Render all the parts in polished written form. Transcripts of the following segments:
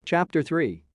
Chapter 3.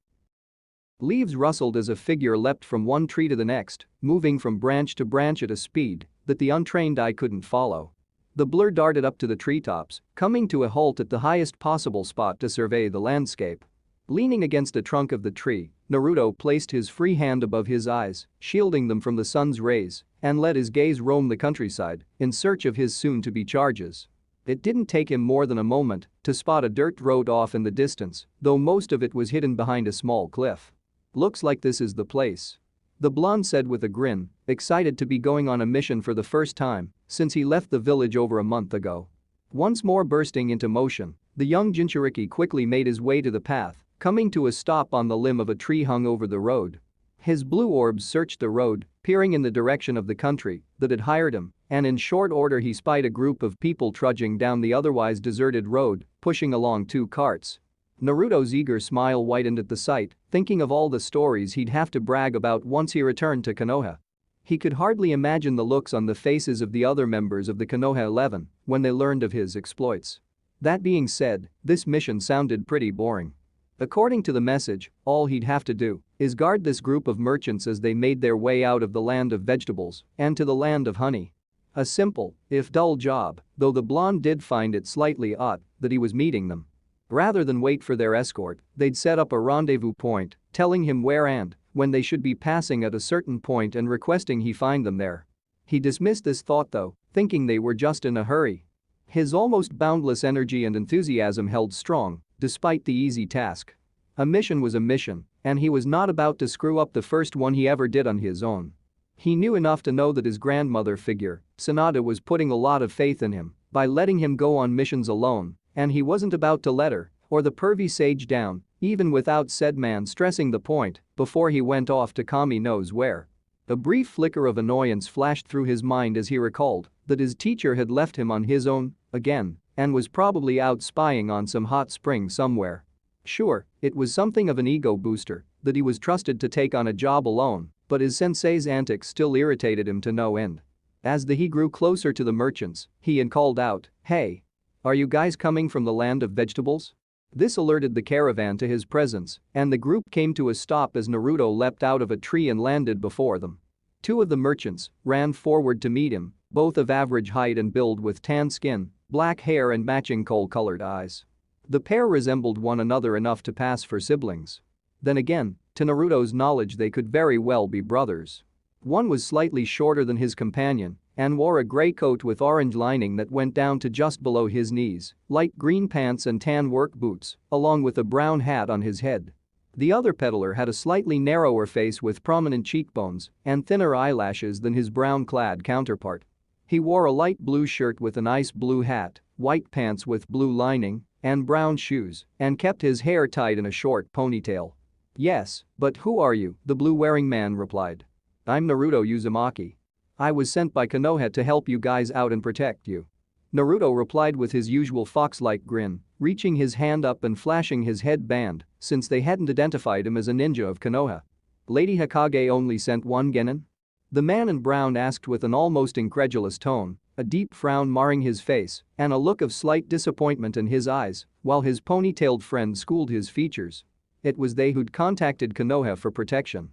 Leaves rustled as a figure leapt from one tree to the next, moving from branch to branch at a speed that the untrained eye couldn't follow. The blur darted up to the treetops, coming to a halt at the highest possible spot to survey the landscape. Leaning against the trunk of the tree, Naruto placed his free hand above his eyes, shielding them from the sun's rays, and let his gaze roam the countryside in search of his soon-to-be charges. It didn't take him more than a moment to spot a dirt road off in the distance, though most of it was hidden behind a small cliff. "Looks like this is the place," the blonde said with a grin, excited to be going on a mission for the first time since he left the village over a month ago. Once more bursting into motion, the young Jinchuriki quickly made his way to the path, coming to a stop on the limb of a tree hung over the road. His blue orbs searched the road, peering in the direction of the country that had hired him, and in short order he spied a group of people trudging down the otherwise deserted road, pushing along two carts. Naruto's eager smile widened at the sight, thinking of all the stories he'd have to brag about once he returned to Konoha. He could hardly imagine the looks on the faces of the other members of the Konoha 11 when they learned of his exploits. That being said, this mission sounded pretty boring. According to the message, all he'd have to do is guard this group of merchants as they made their way out of the land of vegetables and to the land of honey. A simple, if dull job, though the blonde did find it slightly odd that he was meeting them. Rather than wait for their escort, they'd set up a rendezvous point, telling him where and when they should be passing at a certain point and requesting he find them there. He dismissed this thought though, thinking they were just in a hurry. His almost boundless energy and enthusiasm held strong, despite the easy task. A mission was a mission, and he was not about to screw up the first one he ever did on his own. He knew enough to know that his grandmother figure, Sanada, was putting a lot of faith in him by letting him go on missions alone, and he wasn't about to let her or the pervy sage down, even without said man stressing the point before he went off to Kami knows where. A brief flicker of annoyance flashed through his mind as he recalled that his teacher had left him on his own again and was probably out spying on some hot spring somewhere. Sure, it was something of an ego booster that he was trusted to take on a job alone, but his sensei's antics still irritated him to no end. As he grew closer to the merchants, he called out, "Hey! Are you guys coming from the land of vegetables?" This alerted the caravan to his presence, and the group came to a stop as Naruto leapt out of a tree and landed before them. Two of the merchants ran forward to meet him, both of average height and build with tan skin, black hair and matching coal-colored eyes. The pair resembled one another enough to pass for siblings. Then again, to Naruto's knowledge they could very well be brothers. One was slightly shorter than his companion and wore a gray coat with orange lining that went down to just below his knees, light green pants and tan work boots, along with a brown hat on his head. The other peddler had a slightly narrower face with prominent cheekbones and thinner eyelashes than his brown-clad counterpart. He wore a light blue shirt with an ice blue hat, white pants with blue lining, and brown shoes, and kept his hair tied in a short ponytail. "Yes, but who are you?" the blue-wearing man replied. "I'm Naruto Uzumaki. I was sent by Konoha to help you guys out and protect you." Naruto replied with his usual fox-like grin, reaching his hand up and flashing his headband since they hadn't identified him as a ninja of Konoha. "Lady Hokage only sent one genin?" The man in brown asked with an almost incredulous tone, a deep frown marring his face and a look of slight disappointment in his eyes while his ponytailed friend schooled his features. It was they who'd contacted Konoha for protection.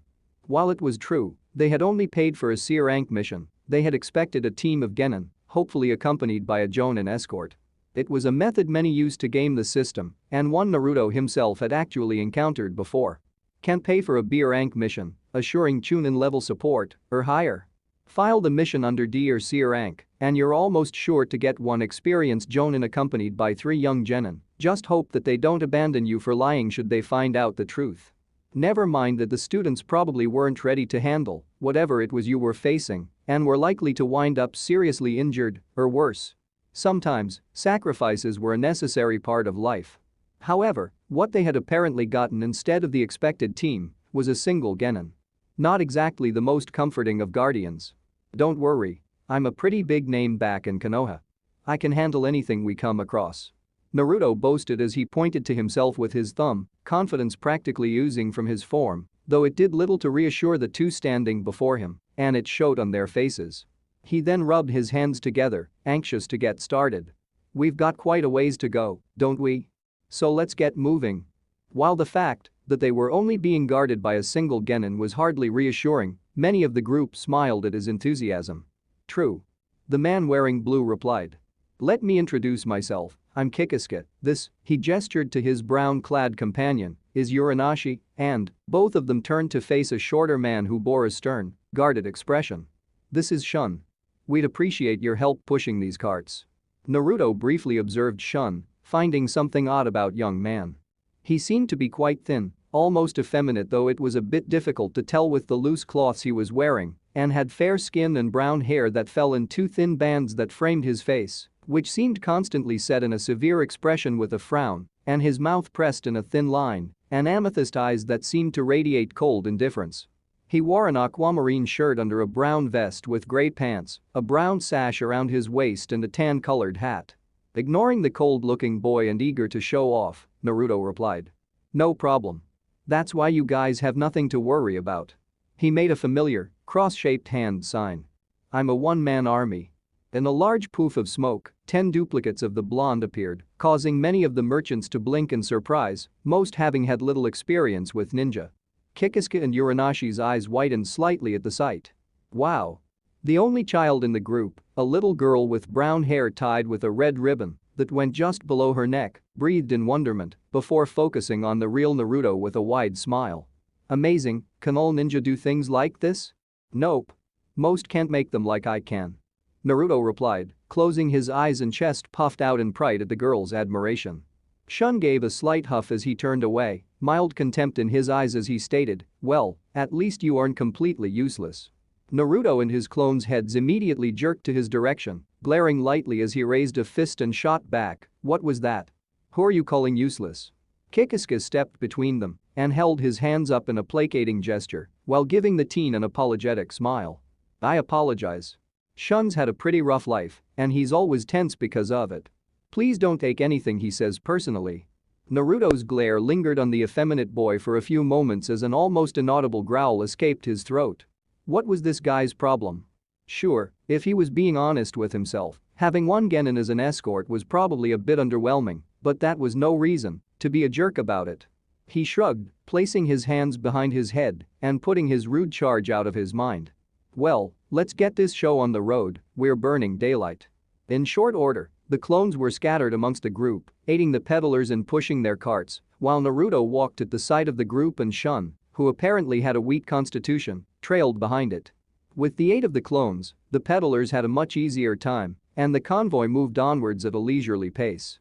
While it was true, they had only paid for a C rank mission, they had expected a team of genin, hopefully accompanied by a jonin escort. It was a method many used to game the system and one Naruto himself had actually encountered before. Can't pay for a B rank mission, assuring Chunin level support or higher. File the mission under D or C rank and you're almost sure to get one experienced jonin accompanied by 3 young genin. Just hope that they don't abandon you for lying should they find out the truth. Never mind that the students probably weren't ready to handle whatever it was you were facing and were likely to wind up seriously injured or worse. Sometimes, sacrifices were a necessary part of life. However, what they had apparently gotten instead of the expected team was a single genin. Not exactly the most comforting of guardians. "Don't worry, I'm a pretty big name back in Konoha. I can handle anything we come across," Naruto boasted as he pointed to himself with his thumb, confidence practically oozing from his form, though it did little to reassure the two standing before him, and it showed on their faces. He then rubbed his hands together, anxious to get started. "We've got quite a ways to go, don't we? So let's get moving." While the fact that they were only being guarded by a single genin was hardly reassuring, many of the group smiled at his enthusiasm. True. The man wearing blue replied. Let me introduce myself, I'm Kikisuke, this, he gestured to his brown-clad companion, is Uranashi, and both of them turned to face a shorter man who bore a stern, guarded expression. This is Shun. We'd appreciate your help pushing these carts. Naruto briefly observed Shun, finding something odd about young man. He seemed to be quite thin, almost effeminate, though it was a bit difficult to tell with the loose cloths he was wearing, and had fair skin and brown hair that fell in two thin bands that framed his face, which seemed constantly set in a severe expression with a frown, and his mouth pressed in a thin line, and amethyst eyes that seemed to radiate cold indifference. He wore an aquamarine shirt under a brown vest with gray pants, a brown sash around his waist and a tan-colored hat. Ignoring the cold-looking boy and eager to show off, Naruto replied. No problem. That's why you guys have nothing to worry about. He made a familiar, cross-shaped hand sign. I'm a one-man army. In a large poof of smoke, 10 duplicates of the blonde appeared, causing many of the merchants to blink in surprise, most having had little experience with ninja. Kikisuke and Uranashi's eyes widened slightly at the sight. Wow. The only child in the group, a little girl with brown hair tied with a red ribbon that went just below her neck, breathed in wonderment before focusing on the real Naruto with a wide smile. Amazing, can all ninja do things like this? Nope. Most can't make them like I can. Naruto replied, closing his eyes and chest puffed out in pride at the girl's admiration. Shun gave a slight huff as he turned away, mild contempt in his eyes as he stated, well, at least you aren't completely useless. Naruto and his clones' heads immediately jerked to his direction, glaring lightly as he raised a fist and shot back, what was that? Who are you calling useless? Kikisuke stepped between them and held his hands up in a placating gesture while giving the teen an apologetic smile. I apologize. Shun's had a pretty rough life and he's always tense because of it. Please don't take anything he says personally. Naruto's glare lingered on the effeminate boy for a few moments as an almost inaudible growl escaped his throat. What was this guy's problem? Sure, if he was being honest with himself, having one genin as an escort was probably a bit underwhelming, but that was no reason to be a jerk about it. He shrugged, placing his hands behind his head and putting his rude charge out of his mind. Well, let's get this show on the road, we're burning daylight. In short order, the clones were scattered amongst the group, aiding the peddlers in pushing their carts, while Naruto walked at the side of the group and Shun, who apparently had a weak constitution, trailed behind it. With the aid of the clones, the peddlers had a much easier time, and the convoy moved onwards at a leisurely pace.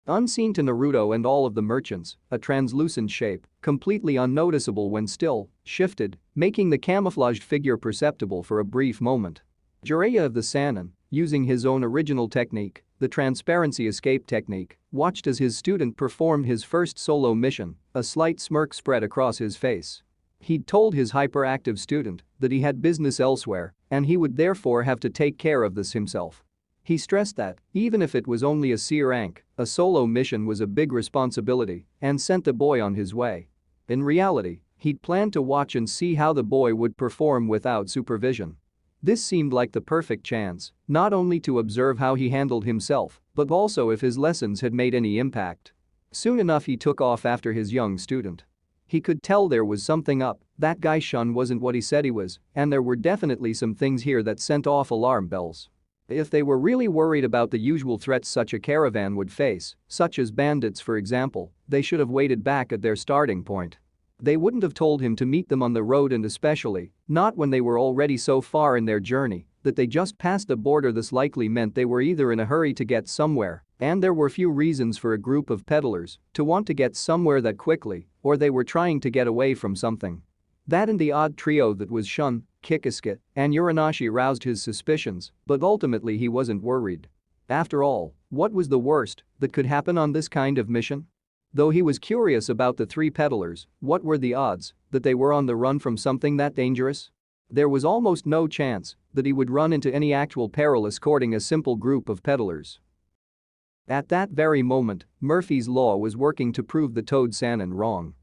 Unseen to Naruto and all of the merchants, a translucent shape, completely unnoticeable when still, shifted, making the camouflaged figure perceptible for a brief moment. Jiraiya of the Sannin, using his own original technique, the transparency escape technique, watched as his student performed his first solo mission, a slight smirk spread across his face. He'd told his hyperactive student that he had business elsewhere and he would therefore have to take care of this himself. He stressed that, even if it was only a C rank, a solo mission was a big responsibility and sent the boy on his way. In reality, he'd planned to watch and see how the boy would perform without supervision. This seemed like the perfect chance, not only to observe how he handled himself, but also if his lessons had made any impact. Soon enough he took off after his young student. He could tell there was something up, that guy Shun wasn't what he said he was, and there were definitely some things here that sent off alarm bells. If they were really worried about the usual threats such a caravan would face, such as bandits for example, they should have waited back at their starting point. They wouldn't have told him to meet them on the road, and especially, not when they were already so far in their journey that they just passed the border. This likely meant they were either in a hurry to get somewhere, and there were few reasons for a group of peddlers to want to get somewhere that quickly, or they were trying to get away from something. That and the odd trio that was Shun, Kikisuke, and Uranashi roused his suspicions, but ultimately he wasn't worried. After all, what was the worst that could happen on this kind of mission? Though he was curious about the three peddlers, what were the odds that they were on the run from something that dangerous? There was almost no chance that he would run into any actual peril escorting a simple group of peddlers. At that very moment, Murphy's Law was working to prove the Toad Sannin wrong.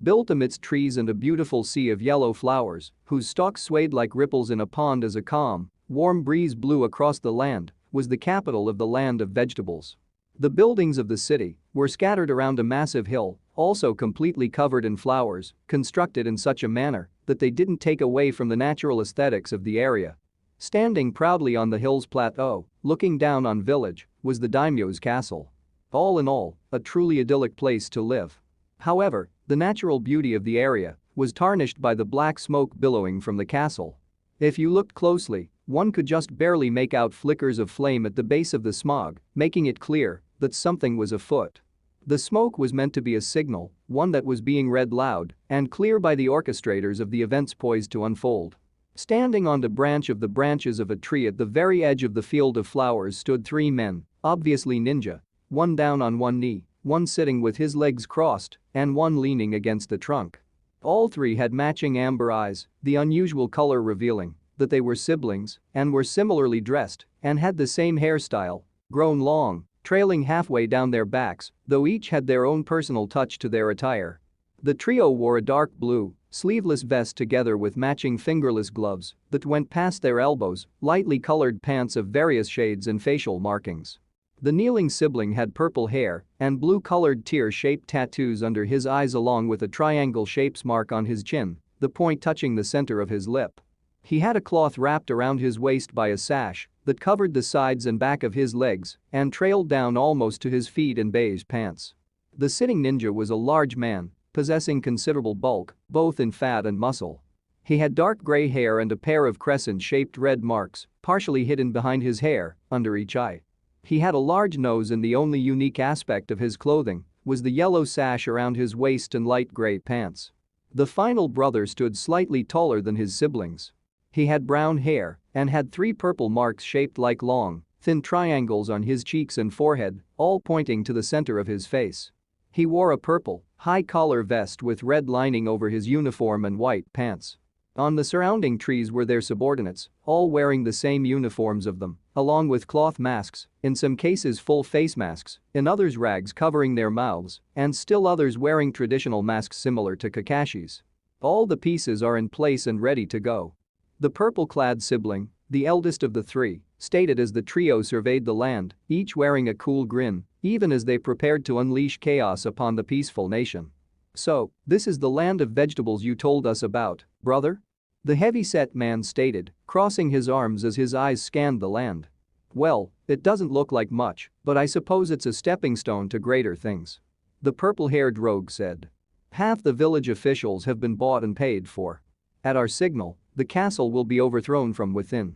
Built amidst trees and a beautiful sea of yellow flowers, whose stalks swayed like ripples in a pond as a calm, warm breeze blew across the land, was the capital of the land of vegetables. The buildings of the city were scattered around a massive hill, also completely covered in flowers, constructed in such a manner that they didn't take away from the natural aesthetics of the area. Standing proudly on the hill's plateau, looking down on village, was the daimyo's castle. All in all, a truly idyllic place to live. However, the natural beauty of the area was tarnished by the black smoke billowing from the castle. If you looked closely, one could just barely make out flickers of flame at the base of the smog, making it clear that something was afoot. The smoke was meant to be a signal, one that was being read loud and clear by the orchestrators of the events poised to unfold. Standing on the branch of the branches of a tree at the very edge of the field of flowers stood three men, obviously ninja, one down on one knee, one sitting with his legs crossed, and one leaning against the trunk. All three had matching amber eyes, the unusual color revealing that they were siblings and were similarly dressed and had the same hairstyle, grown long, trailing halfway down their backs, though each had their own personal touch to their attire. The trio wore a dark blue, sleeveless vest together with matching fingerless gloves that went past their elbows, lightly colored pants of various shades and facial markings. The kneeling sibling had purple hair and blue-colored tear-shaped tattoos under his eyes along with a triangle-shaped mark on his chin, the point touching the center of his lip. He had a cloth wrapped around his waist by a sash that covered the sides and back of his legs and trailed down almost to his feet in beige pants. The sitting ninja was a large man, possessing considerable bulk, both in fat and muscle. He had dark gray hair and a pair of crescent-shaped red marks, partially hidden behind his hair, under each eye. He had a large nose and the only unique aspect of his clothing was the yellow sash around his waist and light gray pants. The final brother stood slightly taller than his siblings. He had brown hair and had three purple marks shaped like long, thin triangles on his cheeks and forehead, all pointing to the center of his face. He wore a purple, high-collar vest with red lining over his uniform and white pants. On the surrounding trees were their subordinates, all wearing the same uniforms of them, along with cloth masks, in some cases full face masks, in others rags covering their mouths, and still others wearing traditional masks similar to Kakashi's. All the pieces are in place and ready to go. The purple-clad sibling, the eldest of the three, stated as the trio surveyed the land, each wearing a cool grin, even as they prepared to unleash chaos upon the peaceful nation. "So, this is the land of vegetables you told us about, brother?" The heavy-set man stated, crossing his arms as his eyes scanned the land. "Well, it doesn't look like much, but I suppose it's a stepping stone to greater things," the purple-haired rogue said. "Half the village officials have been bought and paid for. At our signal, the castle will be overthrown from within,"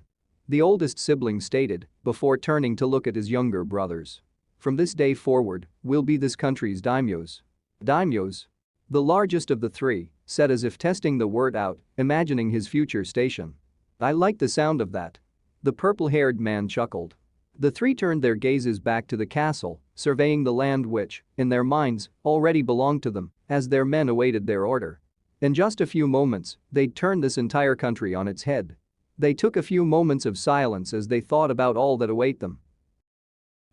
the oldest sibling stated before turning to look at his younger brothers. "From this day forward, we'll be this country's daimyos." Daimyos? The largest of the three said as if testing the word out, imagining his future station. "I like the sound of that." The purple-haired man chuckled. The three turned their gazes back to the castle, surveying the land which, in their minds, already belonged to them, as their men awaited their order. In just a few moments, they'd turn this entire country on its head. They took a few moments of silence as they thought about all that await them.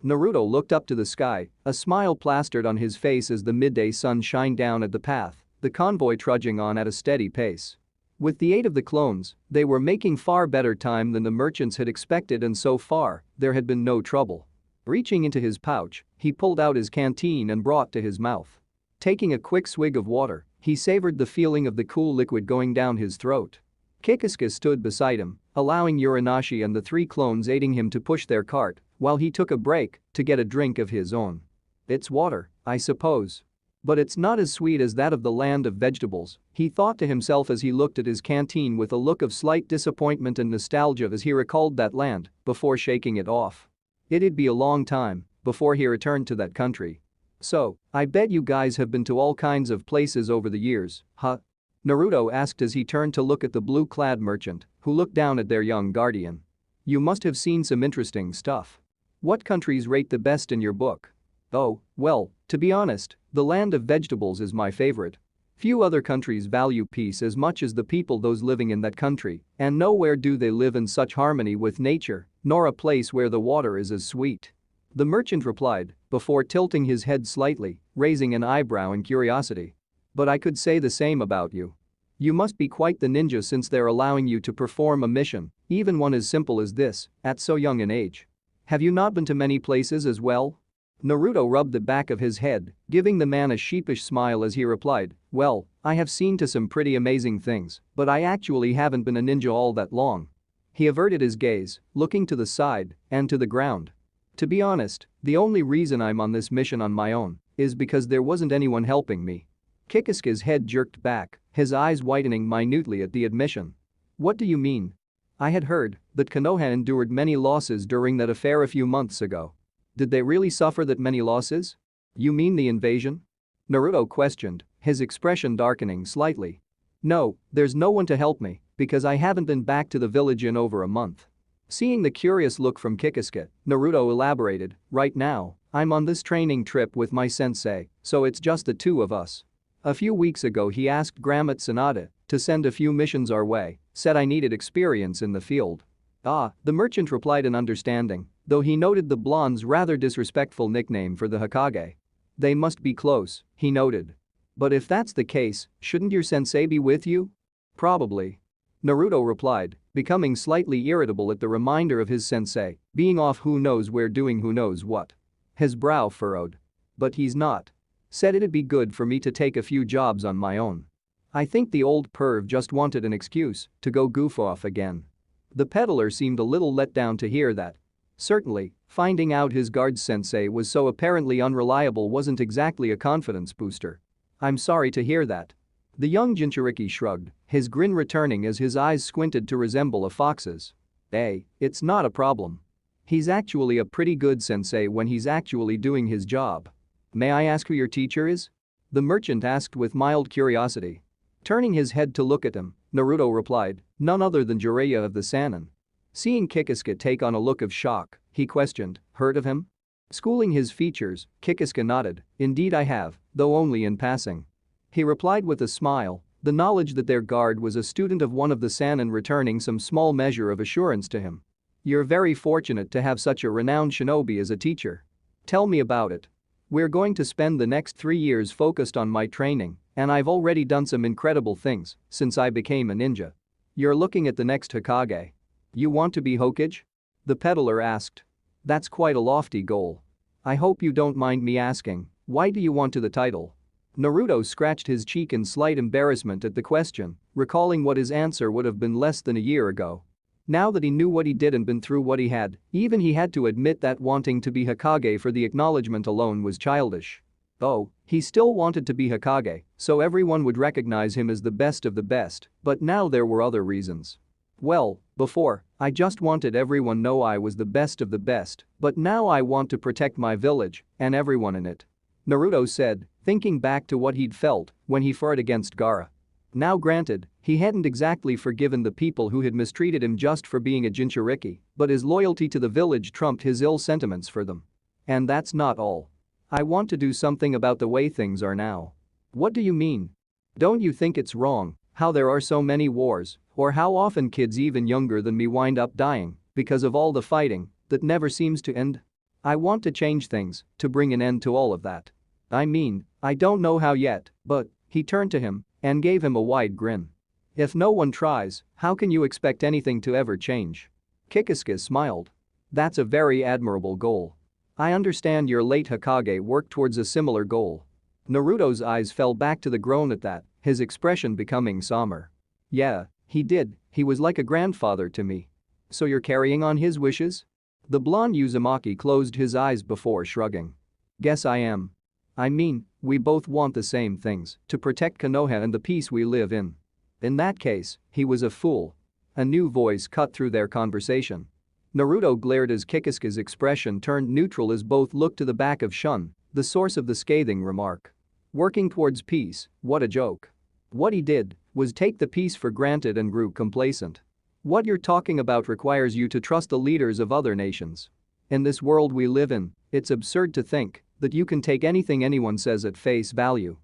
Naruto looked up to the sky, a smile plastered on his face as the midday sun shined down at the path, the convoy trudging on at a steady pace. With the aid of the clones, they were making far better time than the merchants had expected, and so far, there had been no trouble. Reaching into his pouch, he pulled out his canteen and brought to his mouth. Taking a quick swig of water, he savored the feeling of the cool liquid going down his throat. Kikisuke stood beside him, allowing Urinashi and the three clones aiding him to push their cart while he took a break to get a drink of his own. "It's water, I suppose. But it's not as sweet as that of the land of vegetables," he thought to himself as he looked at his canteen with a look of slight disappointment and nostalgia as he recalled that land before shaking it off. It'd be a long time before he returned to that country. "So, I bet you guys have been to all kinds of places over the years, huh?" Naruto asked as he turned to look at the blue-clad merchant, who looked down at their young guardian. "You must have seen some interesting stuff. What countries rate the best in your book?" "Oh, well, to be honest, the land of vegetables is my favorite. Few other countries value peace as much as the people those living in that country, and nowhere do they live in such harmony with nature, nor a place where the water is as sweet." The merchant replied, before tilting his head slightly, raising an eyebrow in curiosity. "But I could say the same about you. You must be quite the ninja since they're allowing you to perform a mission, even one as simple as this, at so young an age. Have you not been to many places as well?" Naruto rubbed the back of his head, giving the man a sheepish smile as he replied, "Well, I have seen to some pretty amazing things, but I actually haven't been a ninja all that long." He averted his gaze, looking to the side and to the ground. "To be honest, the only reason I'm on this mission on my own is because there wasn't anyone helping me." Kikisuke's head jerked back, his eyes whitening minutely at the admission. "What do you mean?" "I had heard that Konoha endured many losses during that affair a few months ago." "Did they really suffer that many losses?" "You mean the invasion?" Naruto questioned, his expression darkening slightly. "No, there's no one to help me because I haven't been back to the village in over a month." Seeing the curious look from Kikisuke, Naruto elaborated, "Right now, I'm on this training trip with my sensei, so it's just the two of us. A few weeks ago he asked Grandma Tsunade to send a few missions our way, said I needed experience in the field." "Ah," the merchant replied in understanding, though he noted the blonde's rather disrespectful nickname for the Hokage. "They must be close," he noted. "But if that's the case, shouldn't your sensei be with you?" "Probably." Naruto replied, becoming slightly irritable at the reminder of his sensei being off who knows where doing who knows what. His brow furrowed. "But he's not. Said it'd be good for me to take a few jobs on my own." I think the old perv just wanted an excuse to go goof off again. The peddler seemed a little let down to hear that. Certainly, finding out his guard sensei was so apparently unreliable wasn't exactly a confidence booster. "I'm sorry to hear that." The young Jinchuriki shrugged, his grin returning as his eyes squinted to resemble a fox's. "Hey, it's not a problem. He's actually a pretty good sensei when he's actually doing his job." "May I ask who your teacher is?" the merchant asked with mild curiosity. Turning his head to look at him, Naruto replied, "None other than Jiraiya of the Sannin." Seeing Kikisuke take on a look of shock, he questioned, "Heard of him?" Schooling his features, Kikisuke nodded, "Indeed I have, though only in passing." He replied with a smile, the knowledge that their guard was a student of one of the Sannin returning some small measure of assurance to him. "You're very fortunate to have such a renowned shinobi as a teacher. Tell me about it." "We're going to spend the next 3 years focused on my training, and I've already done some incredible things since I became a ninja." "You're looking at the next Hokage. You want to be Hokage?" the peddler asked. "That's quite a lofty goal. I hope you don't mind me asking, why do you want the title?" Naruto scratched his cheek in slight embarrassment at the question, recalling what his answer would have been less than a year ago. Now that he knew what he did and been through what he had, even he had to admit that wanting to be Hokage for the acknowledgement alone was childish. Oh, he still wanted to be Hokage, so everyone would recognize him as the best of the best, but now there were other reasons. "Well, before, I just wanted everyone know I was the best of the best, but now I want to protect my village and everyone in it," Naruto said, thinking back to what he'd felt when he fought against Gaara. Now granted, he hadn't exactly forgiven the people who had mistreated him just for being a Jinchuriki, but his loyalty to the village trumped his ill sentiments for them. "And that's not all. I want to do something about the way things are now." "What do you mean?" "Don't you think it's wrong how there are so many wars, or how often kids even younger than me wind up dying because of all the fighting that never seems to end? I want to change things to bring an end to all of that. I mean, I don't know how yet, but," he turned to him and gave him a wide grin. "If no one tries, how can you expect anything to ever change?" Kikisuke smiled. "That's a very admirable goal. I understand your late Hokage worked towards a similar goal." Naruto's eyes fell back to the groan at that, his expression becoming somber. "Yeah, he did, he was like a grandfather to me." "So you're carrying on his wishes?" The blonde Uzumaki closed his eyes before shrugging. "Guess I am. I mean, we both want the same things, to protect Konoha and the peace we live in." "In that case, he was a fool." A new voice cut through their conversation. Naruto glared as Kikisuke's expression turned neutral as both looked to the back of Shun, the source of the scathing remark. Working towards peace, what a joke. What he did was take the peace for granted and grew complacent. What you're talking about requires you to trust the leaders of other nations. In this world we live in, it's absurd to think that you can take anything anyone says at face value.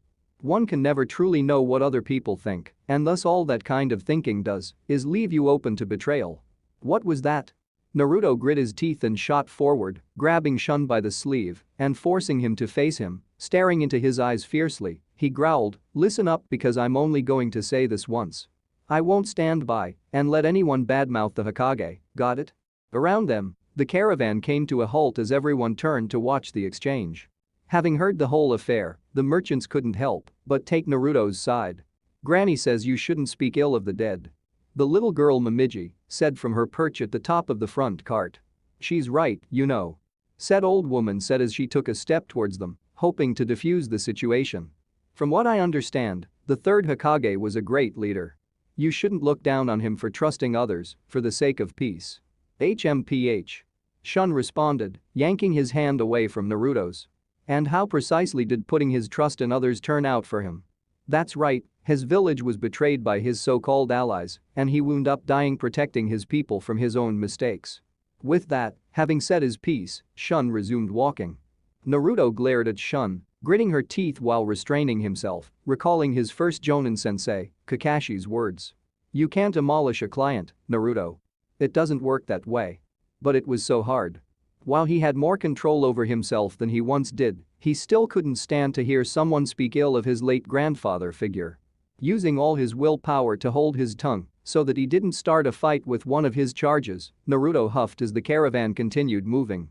One can never truly know what other people think, and thus all that kind of thinking does is leave you open to betrayal." "What was that?" Naruto grit his teeth and shot forward, grabbing Shun by the sleeve and forcing him to face him, staring into his eyes fiercely. He growled, "Listen up because I'm only going to say this once. I won't stand by and let anyone badmouth the Hokage, got it?" Around them, The caravan came to a halt as everyone turned to watch the exchange. Having heard the whole affair, the merchants couldn't help but take Naruto's side. "Granny says you shouldn't speak ill of the dead," the little girl Momiji said from her perch at the top of the front cart. "She's right, you know," said old woman said as she took a step towards them, hoping to defuse the situation. "From what I understand, the third Hokage was a great leader. You shouldn't look down on him for trusting others for the sake of peace." HMPH. Shun responded, yanking his hand away from Naruto's. "And how precisely did putting his trust in others turn out for him?" "That's right, his village was betrayed by his so-called allies, and he wound up dying protecting his people from his own mistakes." With that, having said his piece, Shun resumed walking. Naruto glared at Shun, gritting her teeth while restraining himself, recalling his first Jonin sensei, Kakashi's words. "You can't demolish a client, Naruto. It doesn't work that way." But it was so hard. While he had more control over himself than he once did, he still couldn't stand to hear someone speak ill of his late grandfather figure. Using all his willpower to hold his tongue so that he didn't start a fight with one of his charges, Naruto huffed as the caravan continued moving.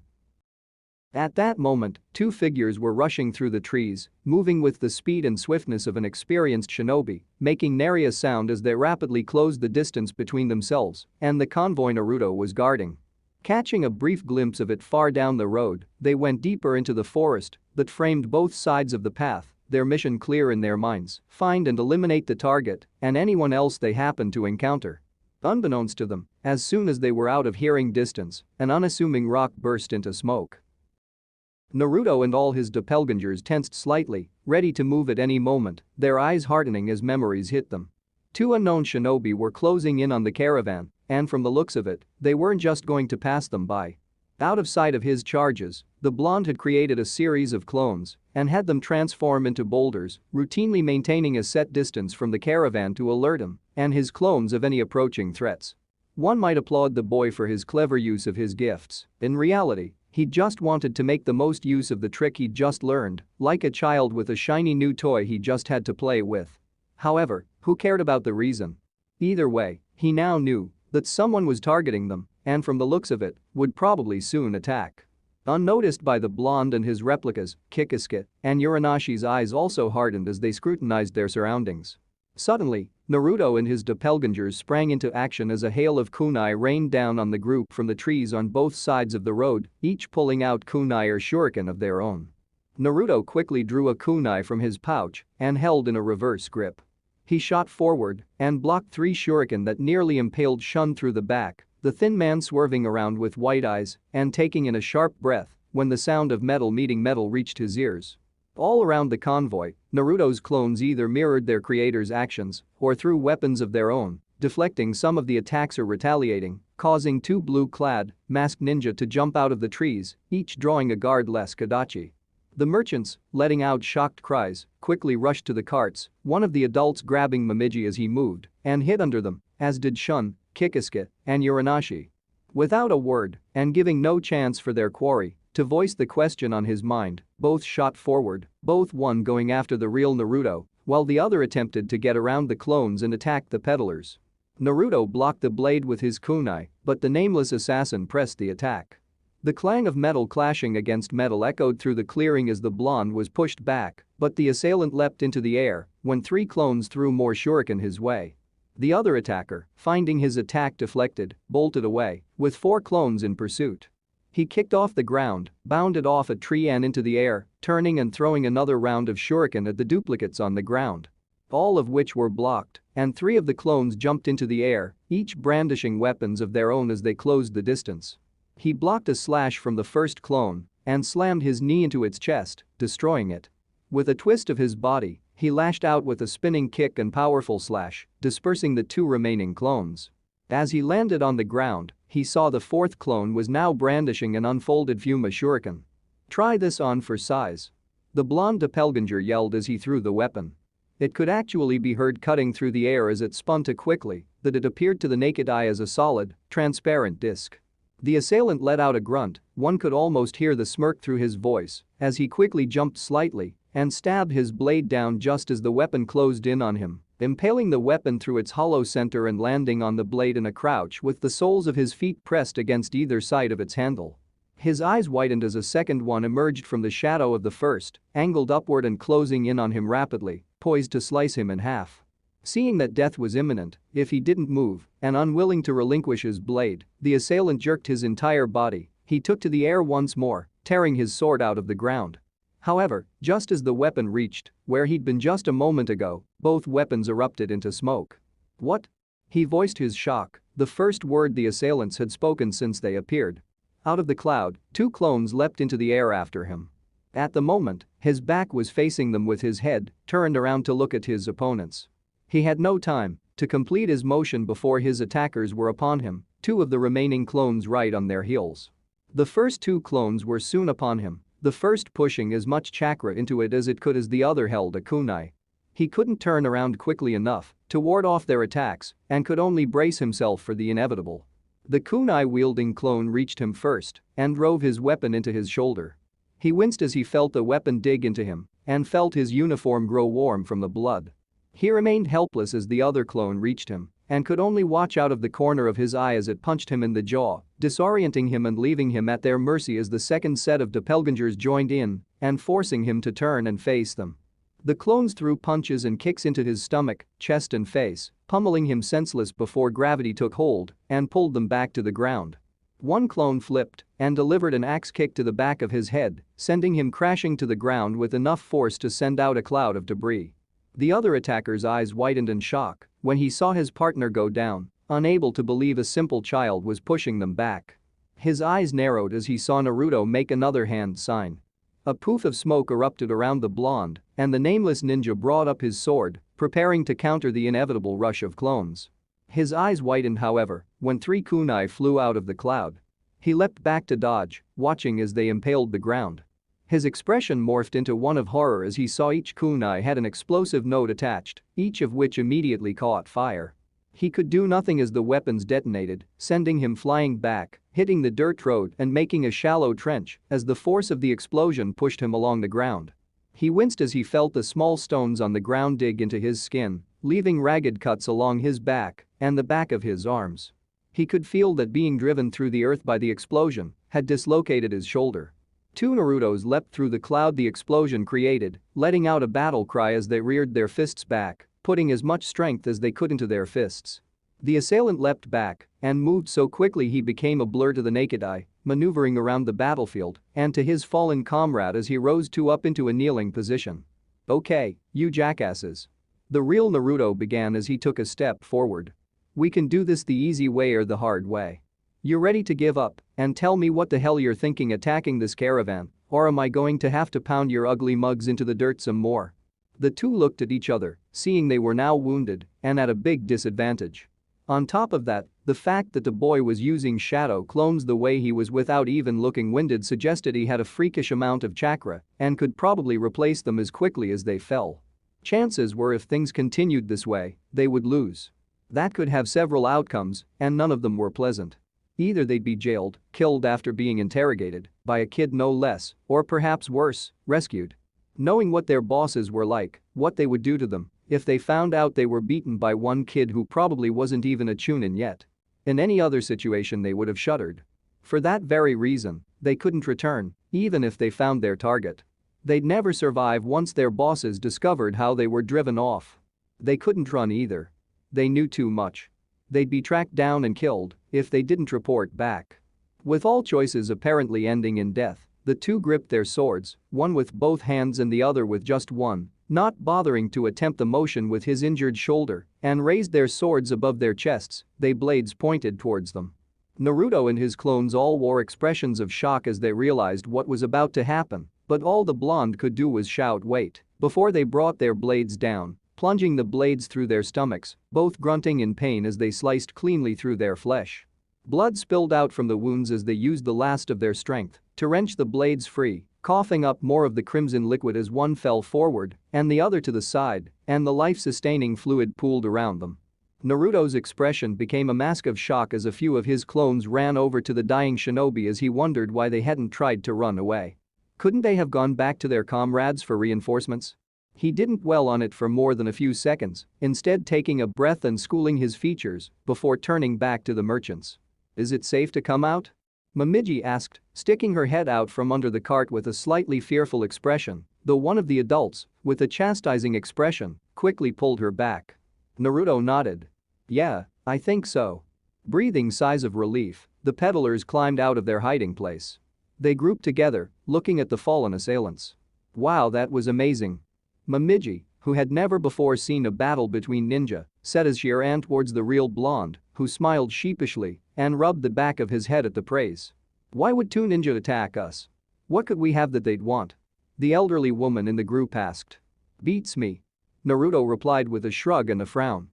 At that moment, two figures were rushing through the trees, moving with the speed and swiftness of an experienced shinobi, making nary a sound as they rapidly closed the distance between themselves and the convoy Naruto was guarding. Catching a brief glimpse of it far down the road, they went deeper into the forest that framed both sides of the path, their mission clear in their minds: find and eliminate the target and anyone else they happened to encounter. Unbeknownst to them, as soon as they were out of hearing distance, an unassuming rock burst into smoke. Naruto and all his doppelgangers tensed slightly, ready to move at any moment, their eyes hardening as memories hit them. Two unknown shinobi were closing in on the caravan, and from the looks of it, they weren't just going to pass them by. Out of sight of his charges, the blonde had created a series of clones and had them transform into boulders, routinely maintaining a set distance from the caravan to alert him and his clones of any approaching threats. One might applaud the boy for his clever use of his gifts. In reality, he just wanted to make the most use of the trick he'd just learned, like a child with a shiny new toy he just had to play with. However, who cared about the reason? Either way, he now knew that someone was targeting them and from the looks of it, would probably soon attack. Unnoticed by the blonde and his replicas, Kikisuke and Uranashi's eyes also hardened as they scrutinized their surroundings. Suddenly, Naruto and his doppelgangers sprang into action as a hail of kunai rained down on the group from the trees on both sides of the road, each pulling out kunai or shuriken of their own. Naruto quickly drew a kunai from his pouch and held in a reverse grip. He shot forward and blocked three shuriken that nearly impaled Shun through the back, the thin man swerving around with wide eyes and taking in a sharp breath when the sound of metal meeting metal reached his ears. All around the convoy, Naruto's clones either mirrored their creator's actions or threw weapons of their own, deflecting some of the attacks or retaliating, causing two blue-clad, masked ninja to jump out of the trees, each drawing a guard-less Kadachi. The merchants, letting out shocked cries, quickly rushed to the carts, one of the adults grabbing Momiji as he moved and hid under them, as did Shun, Kikisuke, and Uranashi. Without a word and giving no chance for their quarry to voice the question on his mind, both shot forward, both one going after the real Naruto, while the other attempted to get around the clones and attack the peddlers. Naruto blocked the blade with his kunai, but the nameless assassin pressed the attack. The clang of metal clashing against metal echoed through the clearing as the blonde was pushed back, but the assailant leapt into the air when three clones threw more shuriken his way. The other attacker, finding his attack deflected, bolted away, with four clones in pursuit. He kicked off the ground, bounded off a tree and into the air, turning and throwing another round of shuriken at the duplicates on the ground. All of which were blocked, and three of the clones jumped into the air, each brandishing weapons of their own as they closed the distance. He blocked a slash from the first clone and slammed his knee into its chest, destroying it. With a twist of his body, he lashed out with a spinning kick and powerful slash, dispersing the two remaining clones. As he landed on the ground, he saw the fourth clone was now brandishing an unfolded Fuma shuriken. "Try this on for size," the blonde doppelganger yelled as he threw the weapon. It could actually be heard cutting through the air as it spun so quickly that it appeared to the naked eye as a solid, transparent disc. The assailant let out a grunt, one could almost hear the smirk through his voice as he quickly jumped slightly and stabbed his blade down just as the weapon closed in on him, impaling the weapon through its hollow center and landing on the blade in a crouch with the soles of his feet pressed against either side of its handle. His eyes widened as a second one emerged from the shadow of the first, angled upward and closing in on him rapidly, poised to slice him in half. Seeing that death was imminent if he didn't move and unwilling to relinquish his blade, the assailant jerked his entire body. He took to the air once more, tearing his sword out of the ground. However, just as the weapon reached where he'd been just a moment ago, both weapons erupted into smoke. "What?" He voiced his shock, the first word the assailants had spoken since they appeared. Out of the cloud, two clones leapt into the air after him. At the moment, his back was facing them with his head turned around to look at his opponents. He had no time to complete his motion before his attackers were upon him, two of the remaining clones right on their heels. The first two clones were soon upon him, the first pushing as much chakra into it as it could as the other held a kunai. He couldn't turn around quickly enough to ward off their attacks and could only brace himself for the inevitable. The kunai-wielding clone reached him first and drove his weapon into his shoulder. He winced as he felt the weapon dig into him and felt his uniform grow warm from the blood. He remained helpless as the other clone reached him and could only watch out of the corner of his eye as it punched him in the jaw, disorienting him and leaving him at their mercy as the second set of doppelgangers joined in and forcing him to turn and face them. The clones threw punches and kicks into his stomach, chest and face, pummeling him senseless before gravity took hold and pulled them back to the ground. One clone flipped and delivered an axe kick to the back of his head, sending him crashing to the ground with enough force to send out a cloud of debris. The other attacker's eyes widened in shock when he saw his partner go down, unable to believe a simple child was pushing them back. His eyes narrowed as he saw Naruto make another hand sign. A poof of smoke erupted around the blonde, and the nameless ninja brought up his sword, preparing to counter the inevitable rush of clones. His eyes widened, however, when three kunai flew out of the cloud. He leapt back to dodge, watching as they impaled the ground. His expression morphed into one of horror as he saw each kunai had an explosive node attached, each of which immediately caught fire. He could do nothing as the weapons detonated, sending him flying back, hitting the dirt road and making a shallow trench as the force of the explosion pushed him along the ground. He winced as he felt the small stones on the ground dig into his skin, leaving ragged cuts along his back and the back of his arms. He could feel that being driven through the earth by the explosion had dislocated his shoulder. Two Narutos leapt through the cloud the explosion created, letting out a battle cry as they reared their fists back, putting as much strength as they could into their fists. The assailant leapt back and moved so quickly he became a blur to the naked eye, maneuvering around the battlefield and to his fallen comrade as he rose two up into a kneeling position. "Okay, you jackasses." The real Naruto began as he took a step forward. "We can do this the easy way or the hard way. You ready to give up and tell me what the hell you're thinking attacking this caravan, or am I going to have to pound your ugly mugs into the dirt some more?" The two looked at each other, seeing they were now wounded and at a big disadvantage. On top of that, the fact that the boy was using shadow clones the way he was without even looking winded suggested he had a freakish amount of chakra and could probably replace them as quickly as they fell. Chances were if things continued this way, they would lose. That could have several outcomes, and none of them were pleasant. Either they'd be jailed, killed after being interrogated, by a kid no less, or perhaps worse, rescued. Knowing what their bosses were like, what they would do to them if they found out they were beaten by one kid who probably wasn't even a chunin yet. In any other situation they would have shuddered. For that very reason, they couldn't return, even if they found their target. They'd never survive once their bosses discovered how they were driven off. They couldn't run either. They knew too much. They'd be tracked down and killed if they didn't report back. With all choices apparently ending in death, the two gripped their swords, one with both hands and the other with just one, not bothering to attempt the motion with his injured shoulder, and raised their swords above their chests, their blades pointed towards them. Naruto and his clones all wore expressions of shock as they realized what was about to happen, but all the blonde could do was shout "wait" before they brought their blades down, plunging the blades through their stomachs, both grunting in pain as they sliced cleanly through their flesh. Blood spilled out from the wounds as they used the last of their strength to wrench the blades free, coughing up more of the crimson liquid as one fell forward and the other to the side, and the life-sustaining fluid pooled around them. Naruto's expression became a mask of shock as a few of his clones ran over to the dying shinobi as he wondered why they hadn't tried to run away. Couldn't they have gone back to their comrades for reinforcements? He didn't dwell on it for more than a few seconds, instead taking a breath and schooling his features before turning back to the merchants. Is it safe to come out? Momiji asked, sticking her head out from under the cart with a slightly fearful expression, though one of the adults, with a chastising expression, quickly pulled her back. Naruto nodded. Yeah, I think so. Breathing sighs of relief, the peddlers climbed out of their hiding place. They grouped together, looking at the fallen assailants. Wow, that was amazing. Momiji, who had never before seen a battle between ninja, said as she ran towards the real blonde, who smiled sheepishly and rubbed the back of his head at the praise. Why would two ninja attack us? What could we have that they'd want? The elderly woman in the group asked. Beats me. Naruto replied with a shrug and a frown.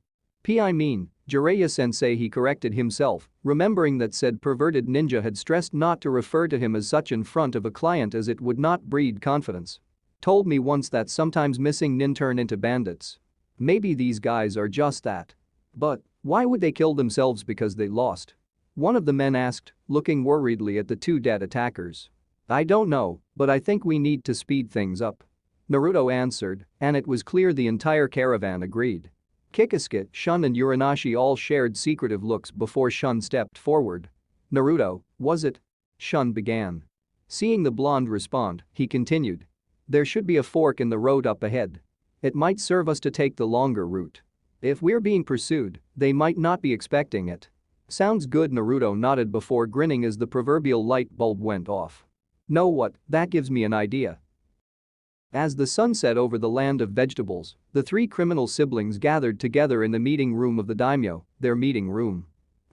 I mean, Jiraiya-sensei, he corrected himself, remembering that said perverted ninja had stressed not to refer to him as such in front of a client as it would not breed confidence. Told me once that sometimes missing nin turn into bandits. Maybe these guys are just that. But why would they kill themselves because they lost? One of the men asked, looking worriedly at the two dead attackers. I don't know, but I think we need to speed things up. Naruto answered, and it was clear the entire caravan agreed. Kikisuke, Shun and Uranashi all shared secretive looks before Shun stepped forward. Naruto, was it? Shun began. Seeing the blonde respond, he continued. There should be a fork in the road up ahead. It might serve us to take the longer route. If we're being pursued, they might not be expecting it. Sounds good. Naruto nodded before grinning as the proverbial light bulb went off. Know what, that gives me an idea. As the sun set over the land of vegetables, the three criminal siblings gathered together in the meeting room of the daimyo, their meeting room.